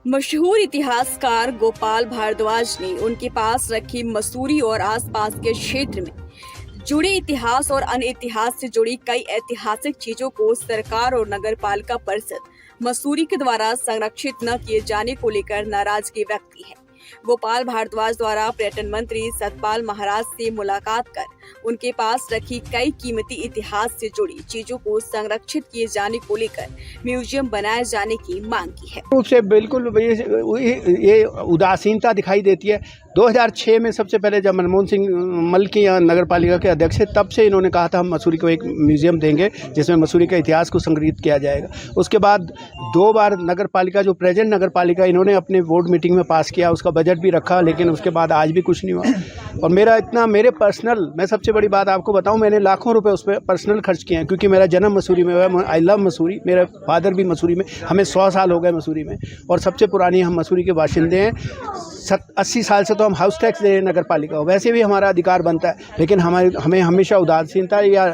मशहूर इतिहासकार गोपाल भारद्वाज ने उनके पास रखी मसूरी और आसपास के क्षेत्र में जुड़े इतिहास और अन्य इतिहास से जुड़ी कई ऐतिहासिक चीजों को सरकार और नगर पालिका परिषद मसूरी के द्वारा संरक्षित न किए जाने को लेकर नाराजगी व्यक्त की है। गोपाल भारद्वाज द्वारा पर्यटन मंत्री सतपाल महाराज से मुलाकात कर उनके पास रखी कई कीमती इतिहास से जुड़ी चीजों को संरक्षित किए जाने को लेकर म्यूजियम बनाए जाने की मांग की है। रूप से बिल्कुल ये उदासीनता दिखाई देती है। 2006 में सबसे पहले जब मनमोहन सिंह मल की नगर पालिका के अध्यक्ष थे, तब से इन्होंने कहा था हम मसूरी को एक म्यूजियम देंगे जिसमें मसूरी का इतिहास को संग्रहित किया जाएगा। उसके बाद 2 बार नगर पालिका जो प्रेजेंट नगर पालिका इन्होंने अपने बोर्ड मीटिंग में पास किया, उसका बजट भी रखा, लेकिन उसके बाद आज भी कुछ नहीं हुआ। और मेरे पर्सनल, मैं सबसे बड़ी बात आपको बताऊं, मैंने लाखों रुपए उस पर पर्सनल खर्च किए हैं, क्योंकि मेरा जन्म मसूरी में हुआ है। आई लव मसूरी, मेरा फादर भी मसूरी में, हमें 100 साल हो गए मसूरी में, और सबसे पुरानी हम मसूरी के बाशिंदे हैं। 80 साल से तो हम हाउस टैक्स दे रहे हैं नगर पालिका को, वैसे भी हमारा अधिकार बनता है, लेकिन हमें हमेशा उदासीनता या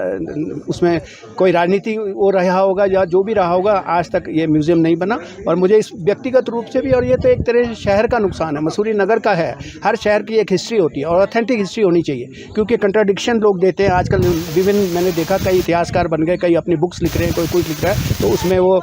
उसमें कोई राजनीति वो रहा होगा या जो भी रहा होगा, आज तक ये म्यूजियम नहीं बना। और मुझे इस व्यक्तिगत रूप से भी, और ये तो एक तरह से शहर का नुकसान है, मसूरी नगर का है। हर शहर की एक हिस्ट्री होती है और ऑथेंटिक हिस्ट्री होनी चाहिए, क्योंकि कंट्राडिक्शन लोग देते हैं आजकल विभिन्न। मैंने देखा कई इतिहासकार बन गए, कई अपनी बुक्स लिख रहे हैं, कोई कुछ लिख रहा है, तो उसमें वो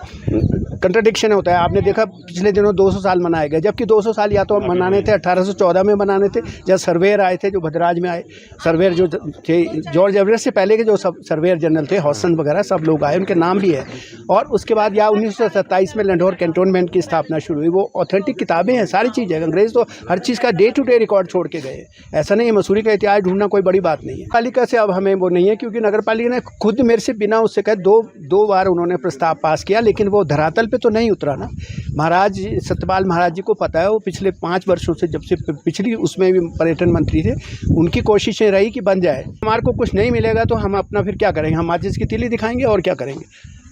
कंट्राडिक्शन होता है। आपने देखा पिछले दिनों 200 साल मनाए गए, जबकि 200 साल या तो मनाने थे 1814 में बनाने थे, जब सर्वेयर आए थे, जो भद्राज में आए सर्वेयर जो थे, जॉर्ज एवरेस्ट से पहले के जो सब सर्वेयर जनरल थे, हॉसन वगैरह सब लोग आए, उनके नाम भी है। और उसके बाद या 1927 में लाहौर कैंटोनमेंट की स्थापना शुरू हुई। वो ऑथेंटिक किताबें हैं, सारी चीज़ है। अंग्रेज तो हर चीज़ का डे टू डे रिकॉर्ड छोड़ के गए। ऐसा नहीं है, मसूरी का इतिहास ढूंढना कोई बड़ी बात नहीं है। पालिका से अब हमें वो नहीं है, क्योंकि नगर पालिका ने खुद मेरे से बिना उससे कहे दो बार उन्होंने प्रस्ताव पास किया, लेकिन वो धरातल पर तो नहीं उतरा ना। महाराज सतपाल महाराज जी को पता है, वो पिछले 5 वर्षों से, जब से पिछली उसमें भी पर्यटन मंत्री थे, उनकी कोशिशें रही कि बन जाए। हमारे को कुछ नहीं मिलेगा तो हम अपना फिर क्या करेंगे? हम माचिस की तीली दिखाएंगे और क्या करेंगे?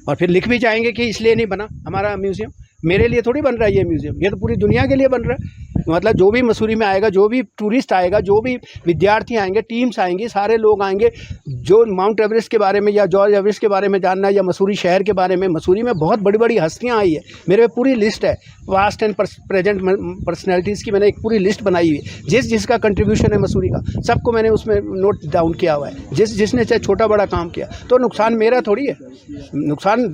और फिर लिख भी जाएंगे कि इसलिए नहीं बना हमारा म्यूजियम। मेरे लिए थोड़ी बन रहा है ये म्यूजियम, ये तो पूरी दुनिया के लिए बन रहा है। मतलब जो भी मसूरी में आएगा, जो भी टूरिस्ट आएगा, जो भी विद्यार्थी आएंगे, टीम्स आएंगी, सारे लोग आएंगे, जो माउंट एवरेस्ट के बारे में या जॉर्ज एवरेस्ट के बारे में जानना है, या मसूरी शहर के बारे में। मसूरी में बहुत बड़ी बड़ी हस्तियाँ आई है, मेरे पे पूरी लिस्ट है, पास्ट एंड प्रेजेंट पर्सनैलिटीज़ की मैंने एक पूरी लिस्ट बनाई हुई है। जिसका कंट्रीब्यूशन है मसूरी का, सबको मैंने उसमें नोट डाउन किया हुआ है। जिसने चाहे छोटा बड़ा काम किया, तो नुकसान मेरा थोड़ी है, नुकसान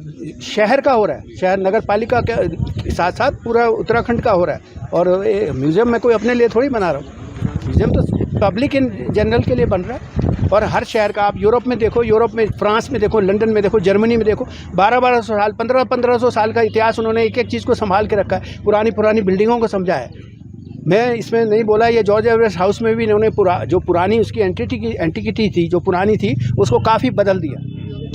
शहर का हो रहा है, शहर नगर पालिका के साथ साथ पूरा उत्तराखंड का हो रहा है। और म्यूजियम में कोई अपने लिए थोड़ी बना रहा हूँ, म्यूजियम तो पब्लिक इन जनरल के लिए बन रहा है। और हर शहर का, आप यूरोप में देखो, यूरोप में फ्रांस में देखो, लंदन में देखो, जर्मनी में देखो, 1200 साल 1500 साल का इतिहास उन्होंने एक एक चीज़ को संभाल के रखा है, पुरानी बिल्डिंगों को समझा है। मैं इसमें नहीं बोला, ये जॉर्ज एवरेस्ट हाउस में भी इन्होंने जो पुरानी उसकी एंटिकिटी थी, जो पुरानी थी, उसको काफ़ी बदल दिया।